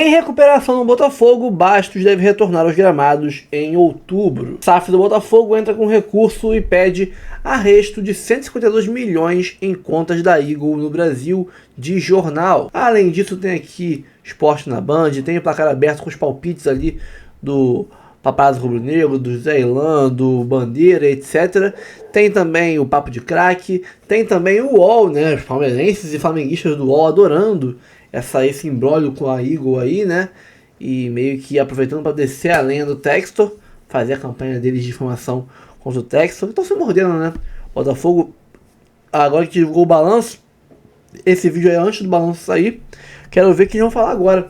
Em recuperação no Botafogo, Bastos deve retornar aos gramados em outubro. O SAF do Botafogo entra com recurso e pede arresto de 152 milhões em contas da Eagle no Brasil de jornal. Além disso, tem aqui Esporte na Band, tem o placar aberto com os palpites ali do Paparazzo Rubro-Negro, do Zé Ilan, do Bandeira, etc. Tem também o Papo de Craque, tem também o UOL, né? Os palmeirenses e flamenguistas do UOL adorando esse imbróglio com a Eagle aí, né? E meio que aproveitando para descer a lenha do Textor, fazer a campanha deles de difamação contra o Textor. Então se mordendo, né? O Botafogo, agora que divulgou o balanço, esse vídeo é antes do balanço sair. Quero ver o que eles vão falar agora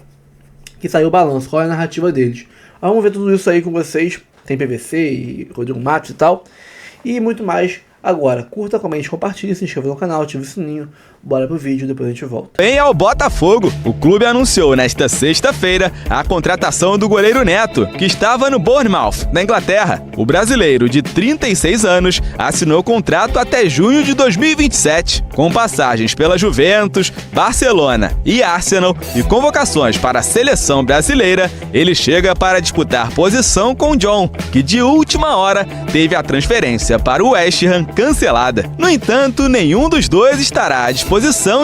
que saiu o balanço, qual é a narrativa deles. Vamos ver tudo isso aí com vocês. Tem PVC e Rodrigo Matos e tal. E muito mais agora. Curta, comente, compartilhe, se inscreva no canal, ative o sininho. Bora pro vídeo, depois a gente volta. Vem ao Botafogo. O clube anunciou nesta sexta-feira a contratação do goleiro Neto, que estava no Bournemouth, na Inglaterra. O brasileiro, de 36 anos, assinou contrato até junho de 2027, com passagens pela Juventus, Barcelona e Arsenal e convocações para a seleção brasileira. Ele chega para disputar posição com John, que de última hora teve a transferência para o West Ham cancelada. No entanto, nenhum dos dois estará à disposição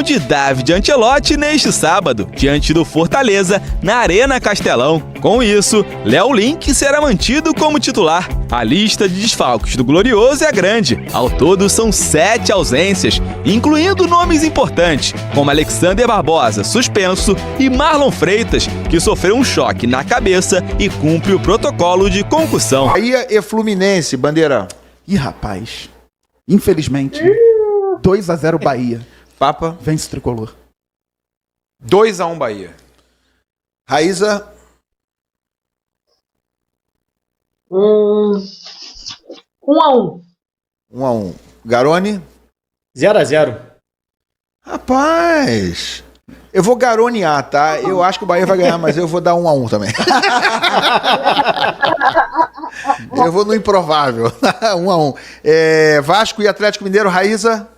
de David Ancelotti neste sábado, diante do Fortaleza, na Arena Castelão. Com isso, Léo Link será mantido como titular. A lista de desfalques do Glorioso é grande. Ao todo, são 7 ausências, incluindo nomes importantes, como Alexander Barbosa, suspenso, e Marlon Freitas, que sofreu um choque na cabeça e cumpre o protocolo de concussão. Bahia e Fluminense, Bandeira. Ih, rapaz. Infelizmente, 2-0 Bahia. Papa. Vence o tricolor. 2-1 Bahia. Raíza. 1-1. 1-1. Garone. 0-0. Rapaz, eu vou garonear, tá? Eu acho que o Bahia vai ganhar, mas eu vou dar 1-1 também. Eu vou no improvável. 1-1. Vasco e Atlético Mineiro, Raíza.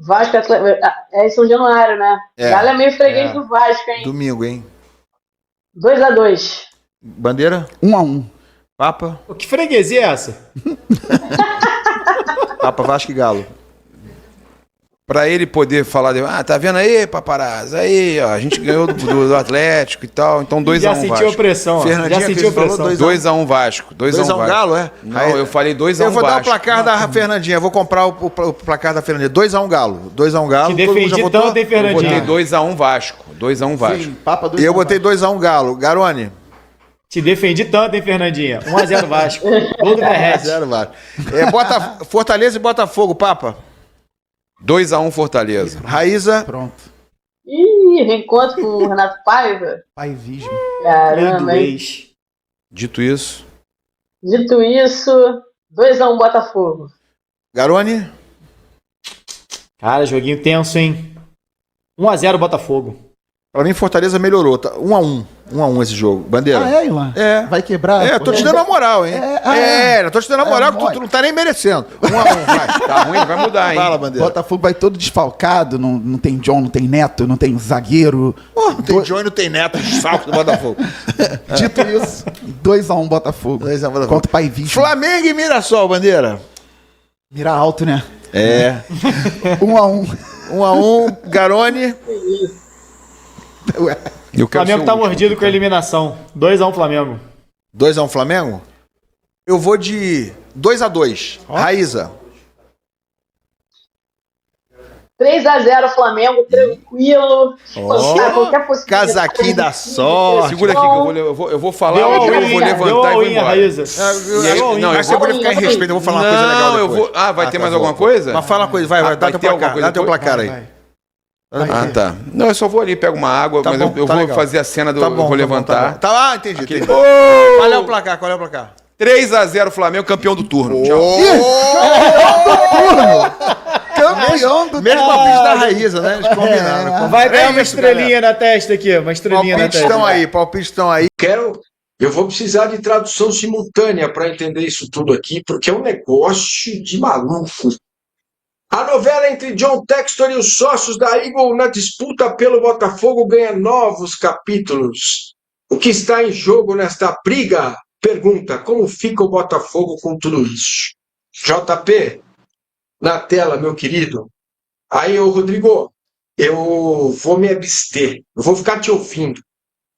Vasco, é em São Januário, né? Galo é meio freguês do Vasco, hein? Domingo, hein? 2-2. Bandeira. 1-1. Papa. Que freguesia é essa? Papa, Vasco e Galo. Pra ele poder falar, tá vendo aí, paparazzo? Aí, ó, a gente ganhou do Atlético e tal, então 2-1 Já Vasco. sentiu a pressão, ó. Fernandinho, Já sentiu a pressão. 2-1 Vasco. 2-1 2-1 Vasco. Galo, é? Não, Aí, eu falei 2-1 Vasco. Eu vou dar o placar da Fernandinha. Eu vou comprar o placar da Fernandinha. 2-1 Galo. 2-1 Galo. Te Todo mundo já defendi votou? tanto, hein, Eu botei Fernandinho? 2-1 Vasco. 2-1 Vasco. Sim, Papa 2-1. Eu botei 2-1 Galo. Garone. Te defendi tanto, hein, Fernandinha? 1-0 Vasco. Gol do Verrete. 0 Vasco. Fortaleza e Botafogo, Papa. 2-1 Fortaleza. Raíza. Pronto. Ih, reencontro com o Renato Paiva. Paivismo. Caramba, hein? Ex. Dito isso, Dito isso, 2-1 Botafogo. Garone. Cara, joguinho tenso, hein? 1-0 Botafogo. Pra mim, Fortaleza melhorou. Tá? 1-1. 1-1 esse jogo. Bandeira. Ah, é, Ilan? É. Vai quebrar? Eu tô te dando a moral, hein? Eu tô te dando a moral que tu não tá nem merecendo. 1-1, vai. tá ruim, vai mudar, hein? Fala, Bandeira. Botafogo vai todo desfalcado, não tem John, não tem Neto, não tem zagueiro. Pô, não tem Johnny, não tem Neto, desfalque do Botafogo. Dito isso, 2-1 Botafogo. 2-1 Botafogo. Contra o Paivismo. Flamengo e Mirassol, Bandeira. Mira alto, né? 1-1. 1-1, Garone. Ué. Eu O quero Flamengo ser tá o último. mordido com a eliminação. 2-1 Flamengo. 2-1 Flamengo? Eu vou de 2-2. Raíza. 3-0 Flamengo, tranquilo. Qualquer possibilidade. Casaquinho da sorte. Segura aqui que eu vou falar, Deu eu all-in, vou levantar deu e vou all-in, embora. Raíza. Não, Mas você pode ficar em respeito, eu vou falar uma coisa legal Não, eu depois. vou... Ah, vai ter tá, mais vou. alguma coisa? Mas fala uma coisa, vai, Ah, dá vai teu ter alguma placar, coisa dá teu depois? placar aí. Vai. Ah, tá. Não, eu só vou ali, pego uma água, Tá mas bom, eu tá vou legal. fazer a cena do... Tá bom, eu vou levantar. Tá, entendi. Aquele- entendi. Oh! Qual é o placar? Qual é o placar? 3-0 Flamengo, campeão do turno. Tchau. Campeão do Mesmo palpite da Raíza, né? Eles combinaram. Vai ganhar uma isso, estrelinha na testa aqui, uma estrelinha na Palpites testa. estão aí. Eu vou precisar de tradução simultânea para entender isso tudo aqui, porque é um negócio de maluco. A novela entre John Textor e os sócios da Eagle na disputa pelo Botafogo ganha novos capítulos. O que está em jogo nesta briga? Pergunta, como fica o Botafogo com tudo isso? JP, na tela, meu querido. Aí, ô Rodrigo, eu vou me abster. Eu vou ficar te ouvindo,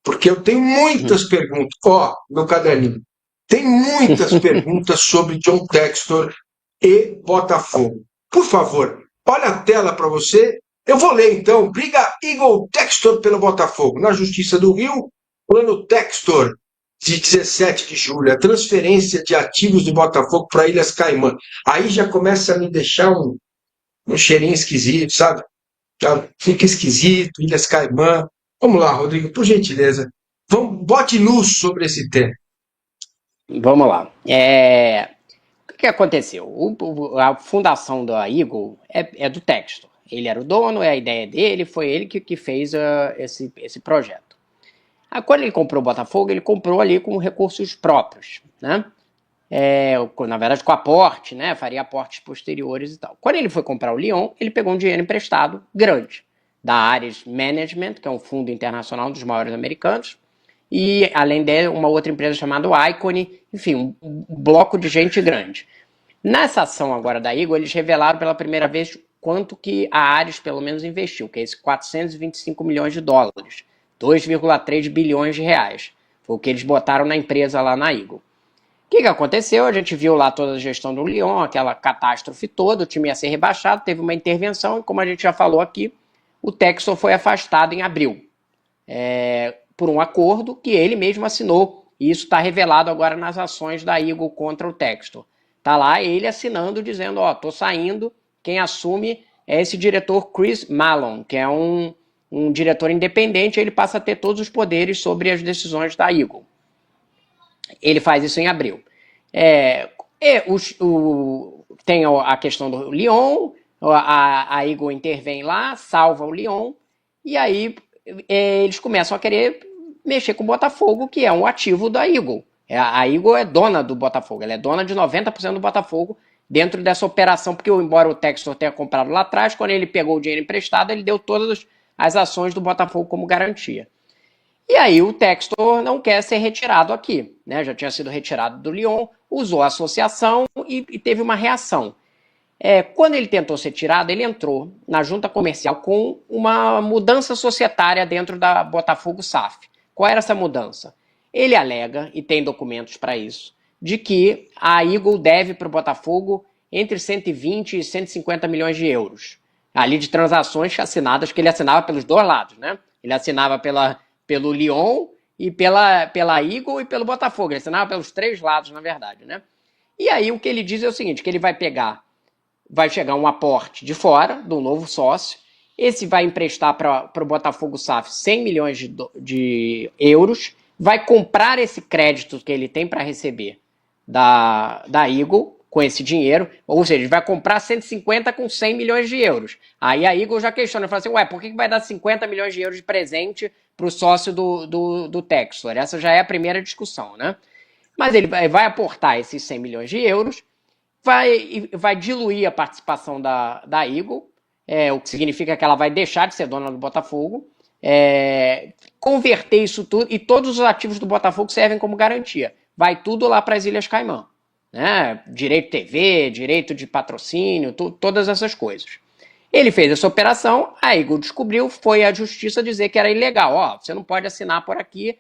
porque eu tenho muitas perguntas. Ó, meu caderninho. Tem muitas perguntas sobre John Textor e Botafogo. Por favor, olha a tela para você. Eu vou ler então. Briga Eagle Textor pelo Botafogo. Na Justiça do Rio, plano Textor de 17 de julho. A transferência de ativos do Botafogo para Ilhas Caimã. Aí já começa a me deixar um cheirinho esquisito, sabe? Já fica esquisito, Ilhas Caimã. Vamos lá, Rodrigo, por gentileza. Bote luz sobre esse tema. Vamos lá. O que aconteceu? A fundação da Eagle é do Textor. Ele era o dono, é a ideia dele, foi ele que fez esse projeto. Quando ele comprou o Botafogo, ele comprou ali com recursos próprios, né? Na verdade, com aporte, né? Faria aportes posteriores e tal. Quando ele foi comprar o Lyon, ele pegou um dinheiro emprestado grande da Ares Management, que é um fundo internacional, um dos maiores americanos, e além dele, uma outra empresa chamada Icone, enfim, um bloco de gente grande. Nessa ação agora da Eagle, eles revelaram pela primeira vez quanto que a Ares, pelo menos, investiu, que é esse 425 milhões de dólares, 2,3 bilhões de reais. Foi o que eles botaram na empresa lá na Eagle. O que aconteceu? A gente viu lá toda a gestão do Lyon, aquela catástrofe toda, o time ia ser rebaixado, teve uma intervenção, e como a gente já falou aqui, o Textor foi afastado em abril. Por um acordo que ele mesmo assinou. E isso está revelado agora nas ações da Eagle contra o Textor. Está lá ele assinando, dizendo, tô saindo, quem assume é esse diretor Chris Malone, que é um diretor independente, ele passa a ter todos os poderes sobre as decisões da Eagle. Ele faz isso em abril. Tem a questão do Lyon, a Eagle intervém lá, salva o Lyon, e aí eles começam a querer mexer com o Botafogo, que é um ativo da Eagle. A Eagle é dona do Botafogo, ela é dona de 90% do Botafogo dentro dessa operação, porque embora o Textor tenha comprado lá atrás, quando ele pegou o dinheiro emprestado, ele deu todas as ações do Botafogo como garantia. E aí o Textor não quer ser retirado aqui, né? Já tinha sido retirado do Lyon, usou a associação e teve uma reação. Quando ele tentou ser tirado, ele entrou na junta comercial com uma mudança societária dentro da Botafogo SAF. Qual era essa mudança? Ele alega, e tem documentos para isso, de que a Eagle deve para o Botafogo entre 120 e 150 milhões de euros. Ali de transações assinadas, que ele assinava pelos dois lados, né? Ele assinava pelo Lyon e pela Eagle e pelo Botafogo. Ele assinava pelos três lados, na verdade, né? E aí o que ele diz é o seguinte, que ele vai chegar um aporte de fora, do novo sócio, esse vai emprestar para o Botafogo SAF 100 milhões de euros, vai comprar esse crédito que ele tem para receber da Eagle com esse dinheiro, ou seja, ele vai comprar 150 com 100 milhões de euros. Aí a Eagle já questiona, fala assim, por que vai dar 50 milhões de euros de presente para o sócio do Textor? Essa já é a primeira discussão, né? Mas ele vai aportar esses 100 milhões de euros, vai diluir a participação da Eagle, o que significa que ela vai deixar de ser dona do Botafogo, converter isso tudo, e todos os ativos do Botafogo servem como garantia. Vai tudo lá para as Ilhas Caimã, né? Direito TV, direito de patrocínio, todas essas coisas. Ele fez essa operação, a Eagle descobriu, foi à justiça dizer que era ilegal. Você não pode assinar por aqui,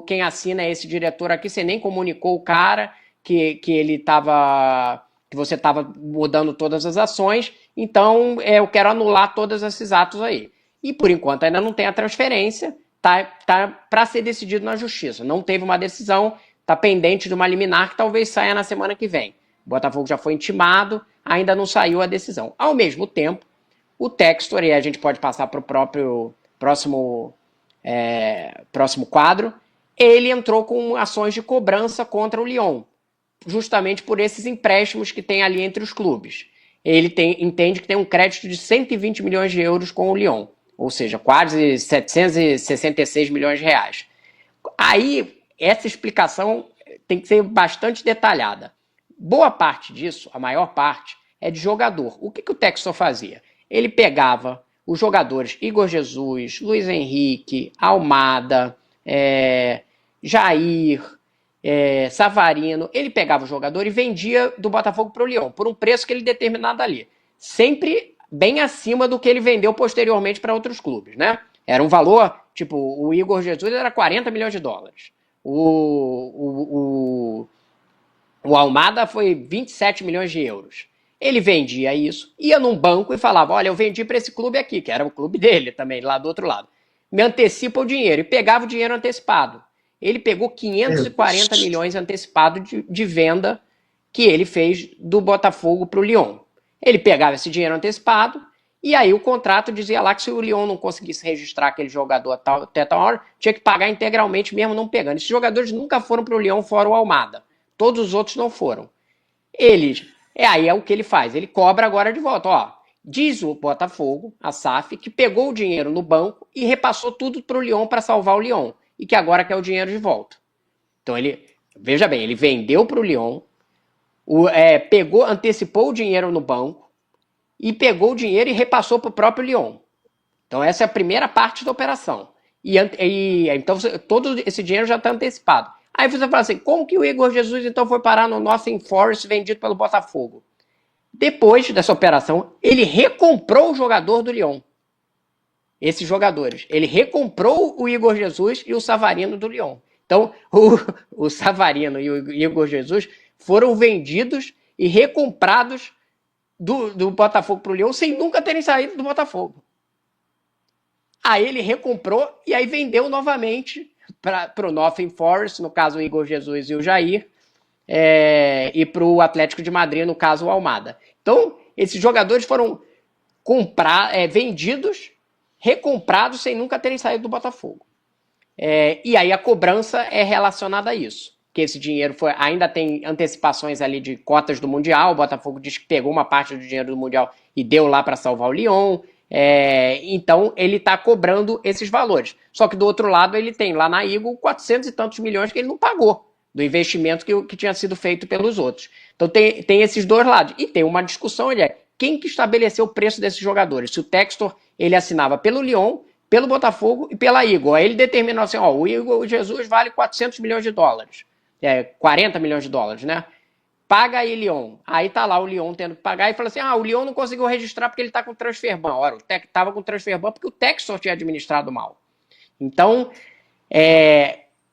quem assina é esse diretor aqui, você nem comunicou o cara que ele estava... que você estava mudando todas as ações, então eu quero anular todos esses atos aí. E por enquanto ainda não tem a transferência, tá para ser decidido na justiça. Não teve uma decisão, está pendente de uma liminar que talvez saia na semana que vem. O Botafogo já foi intimado, ainda não saiu a decisão. Ao mesmo tempo, o Textor, e a gente pode passar para o próprio próximo quadro, ele entrou com ações de cobrança contra o Lyon, justamente por esses empréstimos que tem ali entre os clubes. Ele entende que tem um crédito de 120 milhões de euros com o Lyon, ou seja, quase 766 milhões de reais. Aí, essa explicação tem que ser bastante detalhada. Boa parte disso, a maior parte, é de jogador. O que o Textor fazia? Ele pegava os jogadores Igor Jesus, Luiz Henrique, Almada, Jair, Savarino. Ele pegava o jogador e vendia do Botafogo para o Lyon, por um preço que ele determinava ali. Sempre bem acima do que ele vendeu posteriormente para outros clubes, né? Era um valor, tipo, o Igor Jesus era 40 milhões de dólares. O Almada foi 27 milhões de euros. Ele vendia isso, ia num banco e falava, olha, eu vendi para esse clube aqui, que era o clube dele também, lá do outro lado. Me antecipa o dinheiro, e pegava o dinheiro antecipado. Ele pegou 540 milhões antecipado de venda que ele fez do Botafogo para o Lyon. Ele pegava esse dinheiro antecipado, e aí o contrato dizia lá que se o Lyon não conseguisse registrar aquele jogador até tal hora, tinha que pagar integralmente mesmo não pegando. Esses jogadores nunca foram para o Lyon fora o Almada. Todos os outros não foram. Aí é o que ele faz. Ele cobra agora de volta. Ó, diz o Botafogo, a SAF, que pegou o dinheiro no banco e repassou tudo para o Lyon para salvar o Lyon. E que agora quer o dinheiro de volta. Então veja bem, ele vendeu para o Lyon, antecipou o dinheiro no banco e pegou o dinheiro e repassou para o próprio Lyon. Então essa é a primeira parte da operação. Então todo esse dinheiro já está antecipado. Aí você fala assim, como que o Igor Jesus então foi parar no Nottingham Forest vendido pelo Botafogo? Depois dessa operação, ele recomprou o jogador do Lyon. Esses jogadores. Ele recomprou o Igor Jesus e o Savarino do Lyon. Então, o Savarino e o Igor Jesus foram vendidos e recomprados do Botafogo para o Lyon sem nunca terem saído do Botafogo. Aí ele recomprou e aí vendeu novamente para o Nottingham Forest, no caso o Igor Jesus e o Jair, e para o Atlético de Madrid, no caso o Almada. Então, esses jogadores foram vendidos, recomprados sem nunca terem saído do Botafogo. E aí a cobrança é relacionada a isso. Que esse dinheiro ainda tem antecipações ali de cotas do Mundial. O Botafogo diz que pegou uma parte do dinheiro do Mundial e deu lá para salvar o Lyon. Então ele está cobrando esses valores. Só que do outro lado ele tem lá na Eagle 400 e tantos milhões que ele não pagou do investimento que tinha sido feito pelos outros. Então tem esses dois lados. E tem uma discussão, quem que estabeleceu o preço desses jogadores? Se o Textor ele assinava pelo Lyon, pelo Botafogo e pela Eagle. Aí ele determinou assim, o Igor Jesus vale 400 milhões de dólares. 40 milhões de dólares, né? Paga aí, Lyon. Aí tá lá o Lyon tendo que pagar e fala assim, o Lyon não conseguiu registrar porque ele tá com transfer ban. Ora, o Tec tava com transfer ban porque o Textor tinha administrado mal. Então,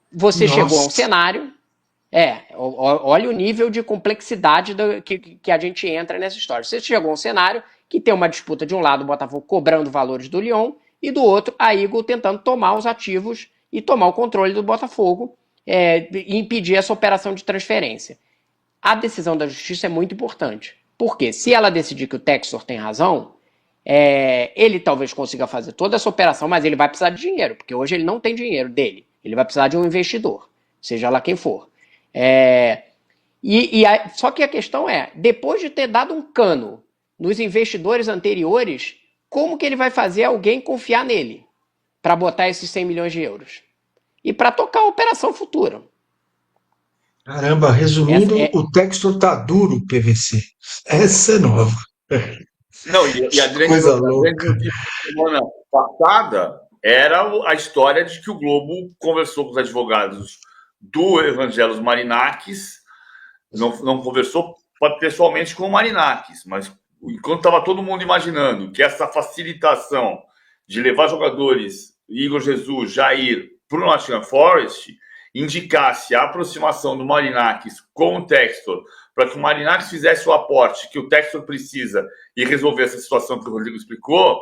você chegou a um cenário... olha o nível de complexidade que a gente entra nessa história. Você chegou a um cenário que tem uma disputa de um lado, o Botafogo cobrando valores do Lyon, e do outro, a Eagle tentando tomar os ativos e tomar o controle do Botafogo e impedir essa operação de transferência. A decisão da justiça é muito importante. Porque se ela decidir que o Textor tem razão, ele talvez consiga fazer toda essa operação, mas ele vai precisar de dinheiro, porque hoje ele não tem dinheiro dele. Ele vai precisar de um investidor, seja lá quem for. Só que a questão depois de ter dado um cano nos investidores anteriores, como que ele vai fazer alguém confiar nele para botar esses 100 milhões de euros? E para tocar a operação futura. Caramba, resumindo, o Textor tá duro, PVC. Essa é nova. Não, e a grande semana passada era a história de que o Globo conversou com os advogados do Evangelos Marinakis, não conversou pessoalmente com o Marinakis, mas enquanto estava todo mundo imaginando que essa facilitação de levar jogadores, Igor Jesus, Jair, para o Nottingham Forest, indicasse a aproximação do Marinakis com o Textor, para que o Marinakis fizesse o aporte que o Textor precisa e resolver essa situação que o Rodrigo explicou,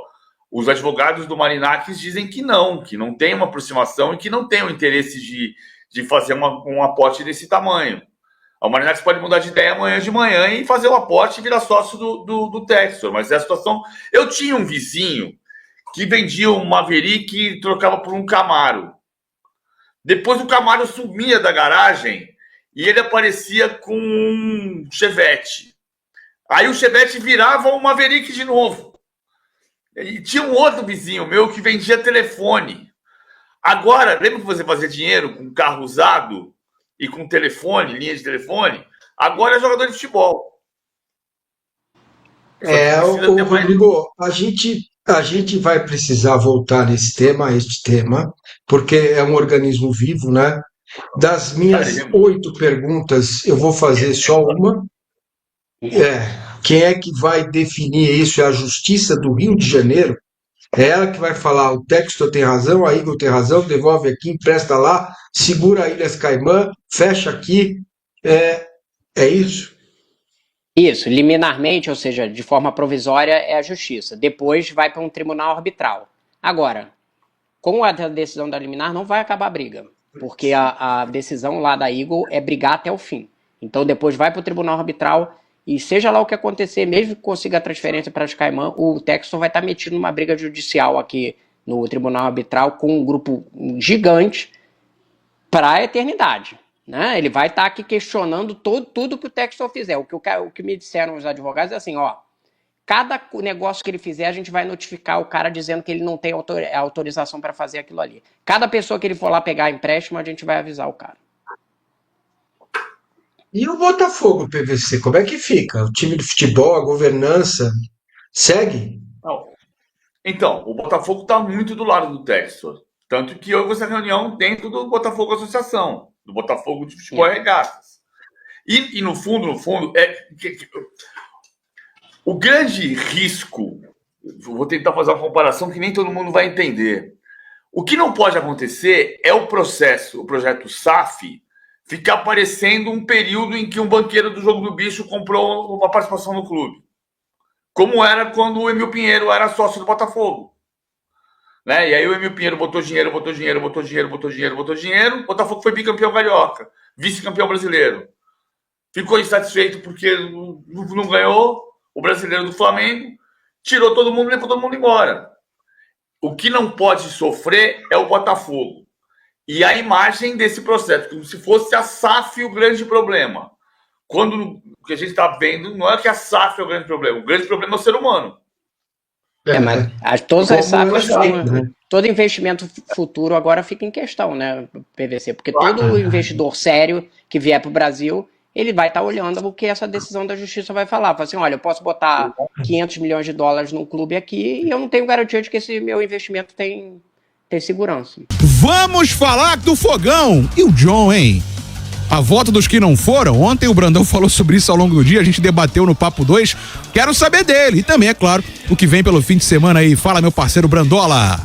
os advogados do Marinakis dizem que não tem uma aproximação e que não tem o interesse de fazer um aporte desse tamanho. O Marinakis pode mudar de ideia amanhã de manhã e fazer o aporte e virar sócio do Textor, mas é a situação... Eu tinha um vizinho que vendia um Maverick e trocava por um Camaro. Depois o Camaro sumia da garagem e ele aparecia com um Chevette. Aí o Chevette virava um Maverick de novo. E tinha um outro vizinho meu que vendia telefone. Agora, lembra que você fazia dinheiro com carro usado e com telefone, linha de telefone? Agora é jogador de futebol. Rodrigo, a gente vai precisar voltar a este tema, porque é um organismo vivo, né? Das minhas 8 perguntas, eu vou fazer só uma. Quem é que vai definir isso? É a Justiça do Rio de Janeiro? É ela que vai falar, o Textor tem razão, a Igor tem razão, devolve aqui, empresta lá, segura a Ilhas Caimã, fecha aqui. É isso? Isso, liminarmente, ou seja, de forma provisória, é a justiça. Depois vai para um tribunal arbitral. Agora, com a decisão da liminar, não vai acabar a briga, porque a decisão lá da Eagle é brigar até o fim. Então, depois vai para o tribunal arbitral e seja lá o que acontecer, mesmo que consiga a transferência para as Caimã, o Textor vai estar metido numa briga judicial aqui no tribunal arbitral com um grupo gigante para a eternidade. Né? Ele vai estar aqui questionando tudo que o Textor fizer. O que me disseram os advogados é assim, cada negócio que ele fizer, a gente vai notificar o cara dizendo que ele não tem autorização para fazer aquilo ali. Cada pessoa que ele for lá pegar empréstimo, a gente vai avisar o cara. E o Botafogo, PVC, como é que fica? O time de futebol, a governança, segue? Não. Então, o Botafogo está muito do lado do Textor. Tanto que houve essa reunião dentro do Botafogo Associação, do Botafogo de Futebol e Regatas. E no fundo, o grande risco, vou tentar fazer uma comparação que nem todo mundo vai entender. O que não pode acontecer é o projeto SAF, ficar parecendo um período em que um banqueiro do Jogo do Bicho comprou uma participação no clube. Como era quando o Emil Pinheiro era sócio do Botafogo. Né? E aí o Emil Pinheiro botou dinheiro, o Botafogo foi bicampeão carioca, vice-campeão brasileiro. Ficou insatisfeito porque não ganhou o brasileiro do Flamengo, tirou todo mundo e levou todo mundo embora. O que não pode sofrer é o Botafogo. E a imagem desse processo, como se fosse a SAF o grande problema. Quando o que a gente está vendo não é que a SAF é o grande problema é o ser humano. Mas todas as SAFs, todo investimento futuro agora fica em questão, né, PVC? Porque todo investidor sério que vier para o Brasil, ele vai estar olhando o que essa decisão da justiça vai falar. Fala assim, olha, eu posso botar 500 milhões de dólares num clube aqui e eu não tenho garantia de que esse meu investimento tem segurança. Vamos falar do Fogão e o John, hein? A volta dos que não foram. Ontem o Brandão falou sobre isso ao longo do dia, a gente debateu no Papo 2. Quero saber dele. E também, é claro, o que vem pelo fim de semana aí. Fala, meu parceiro Brandola.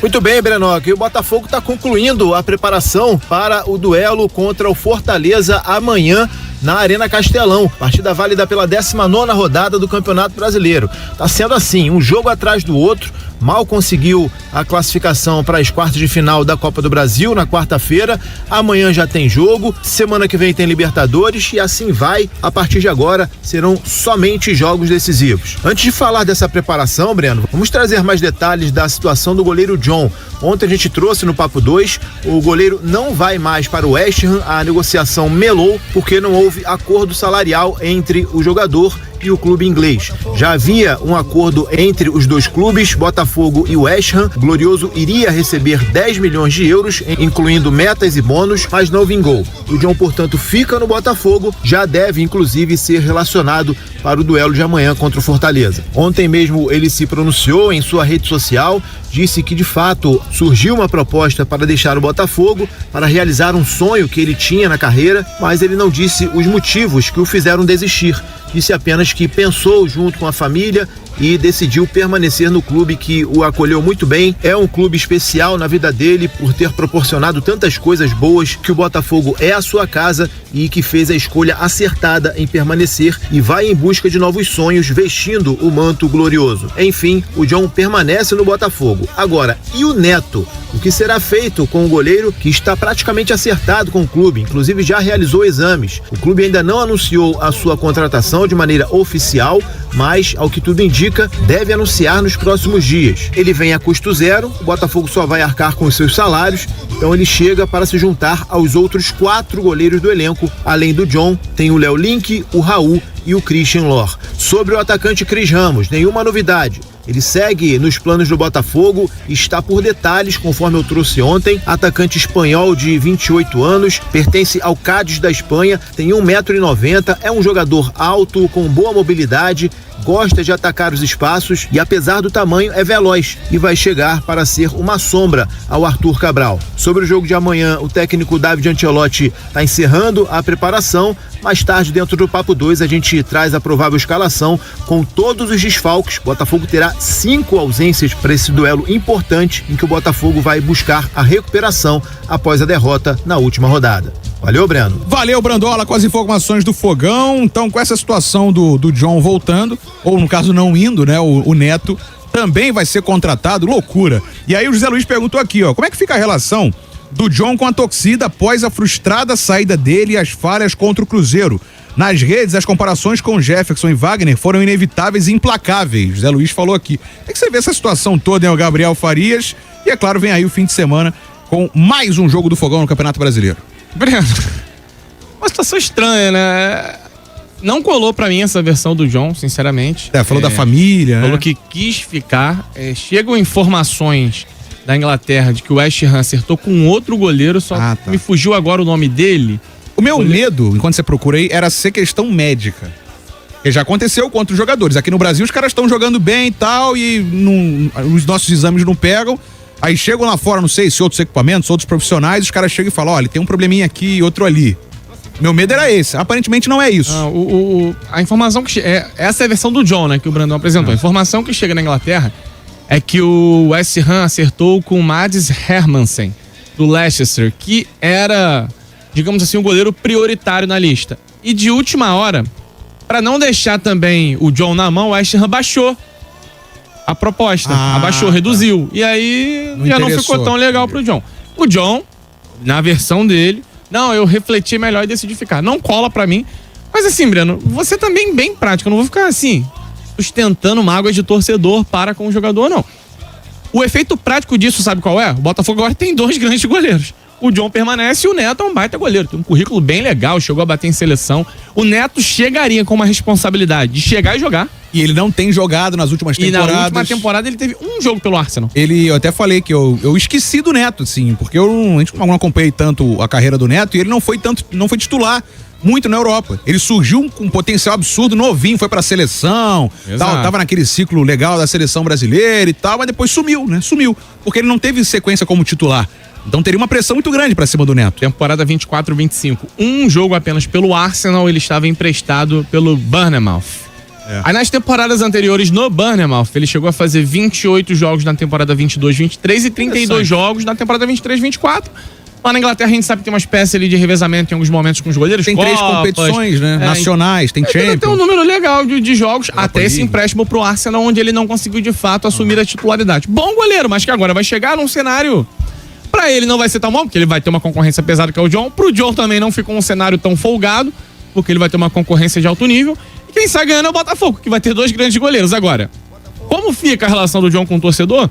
Muito bem, Brenock. O Botafogo está concluindo a preparação para o duelo contra o Fortaleza amanhã na Arena Castelão. Partida válida pela 19ª rodada do Campeonato Brasileiro. Tá sendo assim, um jogo atrás do outro. Mal conseguiu a classificação para as quartas de final da Copa do Brasil na quarta-feira. Amanhã já tem jogo, semana que vem tem Libertadores e assim vai. A partir de agora serão somente jogos decisivos. Antes de falar dessa preparação, Breno, vamos trazer mais detalhes da situação do goleiro John. Ontem a gente trouxe no Papo 2, o goleiro não vai mais para o West Ham, a negociação melou porque não houve acordo salarial entre o jogador e o clube inglês. Já havia um acordo entre os dois clubes, Botafogo e West Ham. O Glorioso iria receber 10 milhões de euros, incluindo metas e bônus, mas não vingou. O John, portanto, fica no Botafogo, já deve, inclusive, ser relacionado para o duelo de amanhã contra o Fortaleza. Ontem mesmo ele se pronunciou em sua rede social, disse que, de fato, surgiu uma proposta para deixar o Botafogo, para realizar um sonho que ele tinha na carreira, mas ele não disse os motivos que o fizeram desistir. Disse apenas que pensou junto com a família e decidiu permanecer no clube que o acolheu muito bem. É um clube especial na vida dele por ter proporcionado tantas coisas boas, que o Botafogo é a sua casa e que fez a escolha acertada em permanecer e vai em busca de novos sonhos vestindo o manto glorioso. Enfim, o John permanece no Botafogo. Agora, e o Neto? O que será feito com o goleiro que está praticamente acertado com o clube, inclusive já realizou exames. O clube ainda não anunciou a sua contratação de maneira oficial, mas, ao que tudo indica, deve anunciar nos próximos dias. Ele vem a custo zero, o Botafogo só vai arcar com os seus salários, então ele chega para se juntar aos outros 4 goleiros do elenco. Além do John, tem o Léo Link, o Raul e o Christian Lor. Sobre o atacante Cris Ramos, nenhuma novidade. Ele segue nos planos do Botafogo e está por detalhes, conforme eu trouxe ontem. Atacante espanhol de 28 anos, pertence ao Cádiz da Espanha, tem 1,90 m, é um jogador alto, com boa mobilidade, gosta de atacar os espaços e, apesar do tamanho, é veloz e vai chegar para ser uma sombra ao Arthur Cabral. Sobre o jogo de amanhã, o técnico David Ancelotti está encerrando a preparação. Mais tarde, dentro do Papo 2, a gente traz a provável escalação com todos os desfalques. O Botafogo terá 5 ausências para esse duelo importante em que o Botafogo vai buscar a recuperação após a derrota na última rodada. Valeu, Breno. Valeu, Brandola, com as informações do Fogão. Então, com essa situação do John voltando, ou no caso não indo, né, o Neto também vai ser contratado, loucura. E aí o José Luiz perguntou aqui, ó, como é que fica a relação do John com a torcida após a frustrada saída dele e as falhas contra o Cruzeiro? Nas redes, as comparações com Jefferson e Wagner foram inevitáveis e implacáveis. José Luiz falou aqui. Como é que você vê essa situação toda, hein, o Gabriel Farias? E é claro, vem aí o fim de semana com mais um jogo do Fogão no Campeonato Brasileiro. Breno, uma situação estranha, né? Não colou pra mim essa versão do John, sinceramente. Falou da família, falou né? que quis ficar. Chegam informações da Inglaterra de que o West Ham acertou com outro goleiro, só me fugiu agora o nome dele. O meu medo, enquanto você procura aí, era ser questão médica. Que já aconteceu contra os jogadores. Aqui no Brasil os caras estão jogando bem e tal, e os nossos exames não pegam. Aí chegam lá fora, não sei se outros equipamentos, outros profissionais, os caras chegam e falam, olha, tem um probleminha aqui e outro ali. Meu medo era esse. Aparentemente não é isso. A informação que essa é a versão do John, né, que o Brandão apresentou. A informação que chega na Inglaterra é que o West Ham acertou com o Mads Hermansen, do Leicester, que era, digamos assim, um goleiro prioritário na lista. E de última hora, para não deixar também o John na mão, o West Ham baixou a proposta. Abaixou, reduziu. E aí já não ficou tão legal pro John. O John, na versão dele, não, eu refleti melhor e decidi ficar. Não cola pra mim. Mas assim, Breno, você também bem prático. Eu não vou ficar assim, sustentando mágoas de torcedor para com o jogador, não. O efeito prático disso, sabe qual é? O Botafogo agora tem 2 grandes goleiros. O John permanece e o Neto é um baita goleiro. Tem um currículo bem legal, chegou a bater em seleção. O Neto chegaria com uma responsabilidade de chegar e jogar. E ele não tem jogado nas últimas temporadas. E na última temporada ele teve um jogo pelo Arsenal. Eu até falei que eu esqueci do Neto, assim, porque a gente não acompanhei tanto a carreira do Neto e ele não foi titular muito na Europa. Ele surgiu com um potencial absurdo, novinho, foi pra seleção, tal, tava naquele ciclo legal da seleção brasileira e tal, mas depois sumiu, né? Sumiu, porque ele não teve sequência como titular. Então teria uma pressão muito grande pra cima do Neto. Temporada 24-25. Um jogo apenas pelo Arsenal, ele estava emprestado pelo Bournemouth. Aí nas temporadas anteriores no Bournemouth, ele chegou a fazer 28 jogos na temporada 22-23 e 32 jogos na temporada 23-24. Lá na Inglaterra a gente sabe que tem uma espécie ali de revezamento em alguns momentos com os goleiros. Tem 3 competições, né? Nacionais, tem Champions. Tem um número legal de jogos, até esse empréstimo pro Arsenal, onde ele não conseguiu de fato assumir a titularidade. Bom goleiro, mas que agora vai chegar num cenário... Pra ele não vai ser tão bom, porque ele vai ter uma concorrência pesada que é o John. Pro John também não ficou um cenário tão folgado, porque ele vai ter uma concorrência de alto nível. E quem sai ganhando é o Botafogo, que vai ter 2 grandes goleiros. Agora, como fica a relação do John com o torcedor?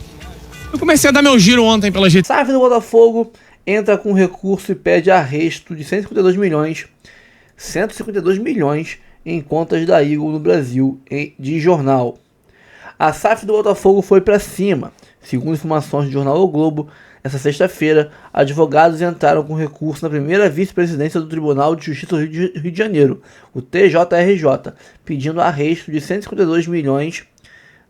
Eu comecei a dar meu giro ontem pelas redes. SAF do Botafogo entra com recurso e pede arresto de 152 milhões em contas da Eagle no Brasil, de jornal. A SAF do Botafogo foi para cima. Segundo informações do jornal O Globo, essa sexta-feira, advogados entraram com recurso na primeira vice-presidência do Tribunal de Justiça do Rio de Janeiro, o TJRJ, pedindo arresto de 152 milhões,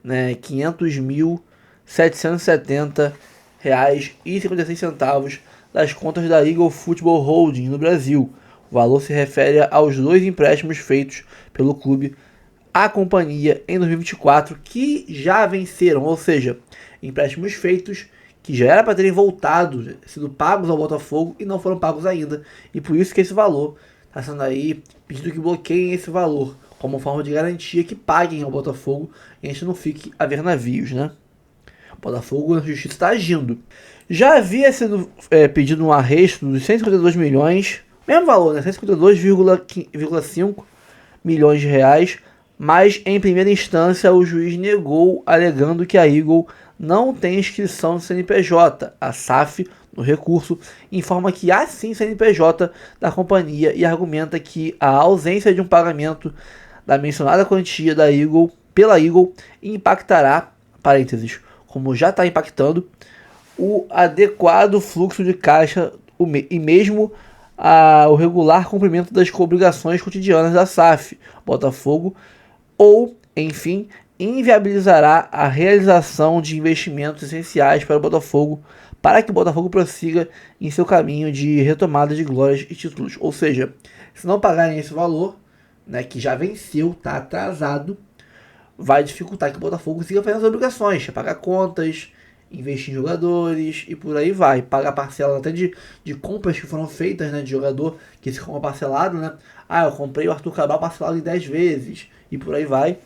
né, 500.770 reais e 56 centavos das contas da Eagle Football Holding no Brasil. O valor se refere aos 2 empréstimos feitos pelo clube à companhia em 2024 que já venceram, ou seja, empréstimos feitos que já era para terem voltado, sido pagos ao Botafogo e não foram pagos ainda. E por isso que esse valor está sendo aí pedido que bloqueiem esse valor, como forma de garantia que paguem ao Botafogo e a gente não fique a ver navios, né? O Botafogo na justiça está agindo. Já havia sido pedido um arresto de 152 milhões, mesmo valor, né? 152,5 milhões de reais, mas em primeira instância o juiz negou, alegando que a Eagle não tem inscrição no CNPJ. A SAF, no recurso, informa que há sim CNPJ da companhia e argumenta que a ausência de um pagamento da mencionada quantia da Eagle, pela Eagle impactará, parênteses, como já está impactando, o adequado fluxo de caixa e mesmo o regular cumprimento das obrigações cotidianas da SAF, Botafogo, ou enfim, inviabilizará a realização de investimentos essenciais para o Botafogo, para que o Botafogo prossiga em seu caminho de retomada de glórias e títulos. Ou seja, se não pagarem esse valor, né, que já venceu, está atrasado, vai dificultar que o Botafogo siga fazendo as obrigações, pagar contas, investir em jogadores e por aí vai. Pagar parcelas até de compras que foram feitas, né, de jogador que se compra parcelado, né? Ah, eu comprei o Arthur Cabral parcelado em 10 vezes e por aí vai,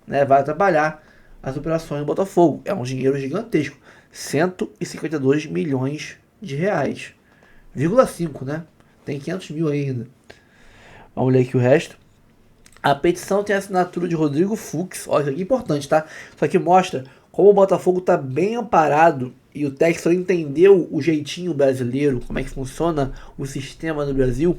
né? Vai atrapalhar as operações do Botafogo. É um dinheiro gigantesco, 152 milhões de reais, 0,5, né? Tem 500 mil ainda. Vamos ler aqui o resto. A petição tem a assinatura de Rodrigo Fux. Olha, isso aqui é importante, tá? Isso aqui mostra como o Botafogo está bem amparado e o Textor entendeu o jeitinho brasileiro, como é que funciona o sistema no Brasil.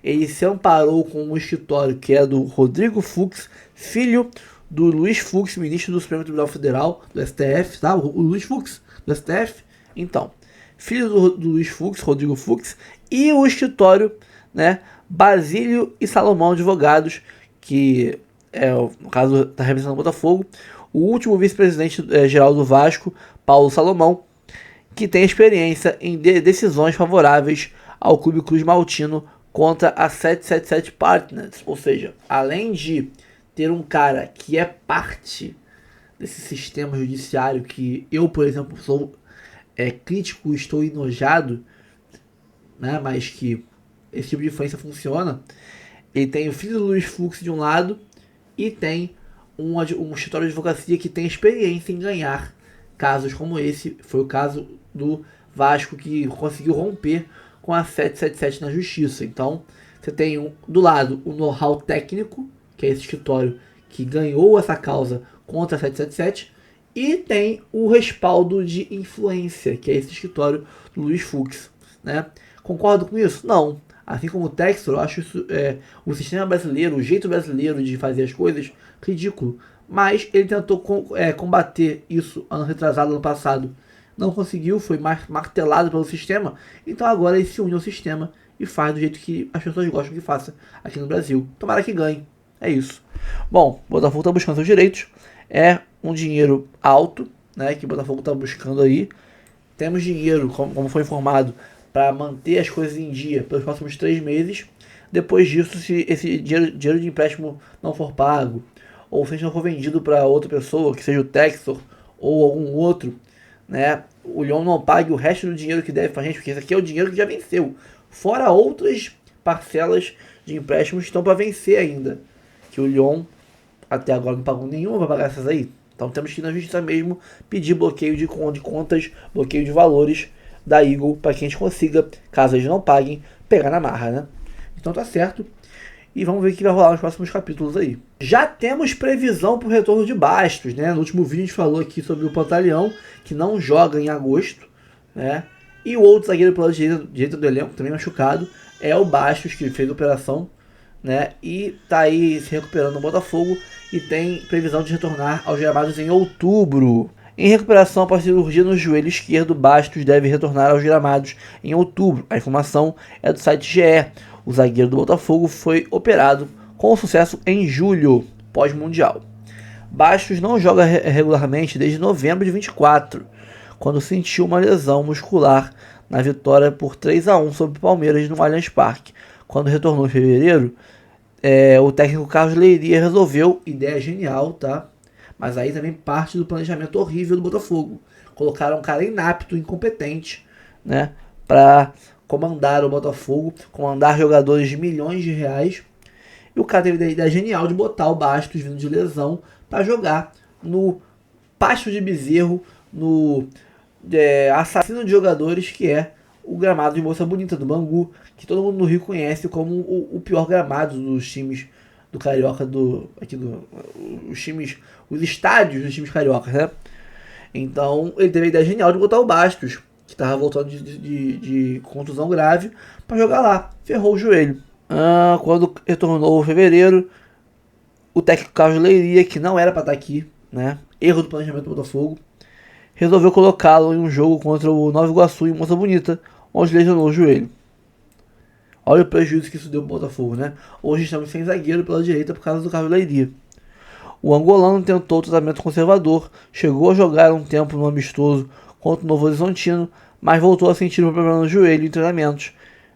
Ele se amparou com um escritório que é do Rodrigo Fux, filho do Luiz Fux, ministro do Supremo Tribunal Federal, do STF, tá? O Luiz Fux, do STF. Então, filho do Luiz Fux, Rodrigo Fux, e o escritório, né, Basílio e Salomão Advogados, que é, no caso, está representando o Botafogo. O último vice-presidente geral do Vasco, Paulo Salomão, que tem experiência em decisões favoráveis ao Clube Cruz Maltino contra a 777 Partners. Ou seja, além de ter um cara que é parte desse sistema judiciário que eu, por exemplo, sou crítico, estou enojado, né, mas que esse tipo de influência funciona, ele tem o filho do Luiz Fux de um lado e tem um escritório de advocacia que tem experiência em ganhar casos como esse. Foi o caso do Vasco, que conseguiu romper com a 777 na justiça. Então, você tem do lado o know-how técnico, que é esse escritório que ganhou essa causa contra a 777, e tem o respaldo de influência, que é esse escritório do Luiz Fux, né? Concordo com isso? Não. Assim como o Textor, eu acho isso, o sistema brasileiro, o jeito brasileiro de fazer as coisas, ridículo. Mas ele tentou combater isso ano retrasado, ano passado. Não conseguiu, foi martelado pelo sistema. Então agora ele se une ao sistema e faz do jeito que as pessoas gostam que faça aqui no Brasil. Tomara que ganhe. É isso. Bom, o Botafogo está buscando seus direitos. É um dinheiro alto, né, que o Botafogo está buscando aí. Temos dinheiro, como foi informado, para manter as coisas em dia pelos próximos 3 meses. Depois disso, se esse dinheiro de empréstimo não for pago, ou se não for vendido para outra pessoa, que seja o Textor ou algum outro, né, o Lyon não pague o resto do dinheiro que deve para a gente, porque esse aqui é o dinheiro que já venceu. Fora outras parcelas de empréstimos que estão para vencer ainda, que o Lyon até agora não pagou nenhuma para pagar essas aí. Então temos que ir na justiça mesmo pedir bloqueio de contas, bloqueio de valores da Eagle, para que a gente consiga, caso eles não paguem, pegar na marra, né? Então tá certo. E vamos ver o que vai rolar nos próximos capítulos aí. Já temos previsão para o retorno de Bastos, né? No último vídeo a gente falou aqui sobre o Pantaleão, que não joga em agosto, né? E o outro zagueiro pela direita do elenco, também machucado, é o Bastos, que fez a operação, né? E tá aí se recuperando no Botafogo e tem previsão de retornar aos gramados em outubro. Em recuperação após cirurgia no joelho esquerdo, Bastos deve retornar aos gramados em outubro. A informação é do site GE. O zagueiro do Botafogo foi operado com sucesso em julho, pós-mundial. Bastos não joga regularmente desde novembro de 24, quando sentiu uma lesão muscular na vitória por 3-1 sobre o Palmeiras no Allianz Parque. Quando retornou em fevereiro, o técnico Carlos Leiria resolveu, ideia genial, tá? Mas aí também parte do planejamento horrível do Botafogo. Colocaram um cara inapto, incompetente, né, para comandar o Botafogo, comandar jogadores de milhões de reais. E o cara teve a ideia genial de botar o Bastos vindo de lesão para jogar no pasto de bezerro, no assassino de jogadores, que é o gramado de Moça Bonita, do Bangu, que todo mundo no Rio conhece como o pior gramado dos times do Carioca, os estádios dos times cariocas, né? Então ele teve a ideia genial de botar o Bastos, que estava voltando de contusão grave, para jogar lá. Ferrou o joelho. Quando retornou em fevereiro, o técnico Carlos Leiria, que não era para estar aqui, né? Erro do planejamento do Botafogo, resolveu colocá-lo em um jogo contra o Nova Iguaçu em Moça Bonita, onde lesionou o joelho. Olha o prejuízo que isso deu pro Botafogo, né? Hoje estamos sem zagueiro pela direita por causa do Carlos Leiria. O angolano tentou tratamento conservador, chegou a jogar um tempo no amistoso contra o Novo Horizontino, mas voltou a sentir um problema no joelho em treinamentos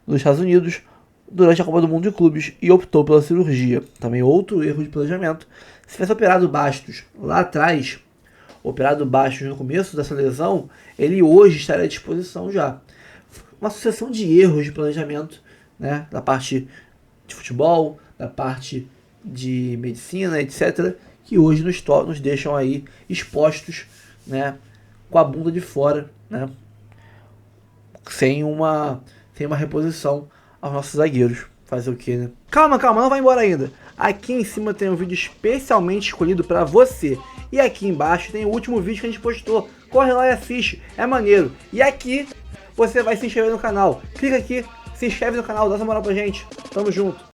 dos Estados Unidos durante a Copa do Mundo de Clubes e optou pela cirurgia. Também outro erro de planejamento. Se tivesse operado Bastos lá atrás, operado Bastos no começo dessa lesão, ele hoje estaria à disposição já. Uma sucessão de erros de planejamento, né, da parte de futebol, da parte de medicina, etc., que hoje nos deixam aí expostos, né, com a bunda de fora, né, sem uma reposição aos nossos zagueiros. Fazer o quê, né? Calma, não vai embora ainda. Aqui em cima tem um vídeo especialmente escolhido para você. E aqui embaixo tem o último vídeo que a gente postou. Corre lá e assiste, é maneiro. E aqui você vai se inscrever no canal. Clica aqui, se inscreve no canal, dá essa moral pra gente. Tamo junto.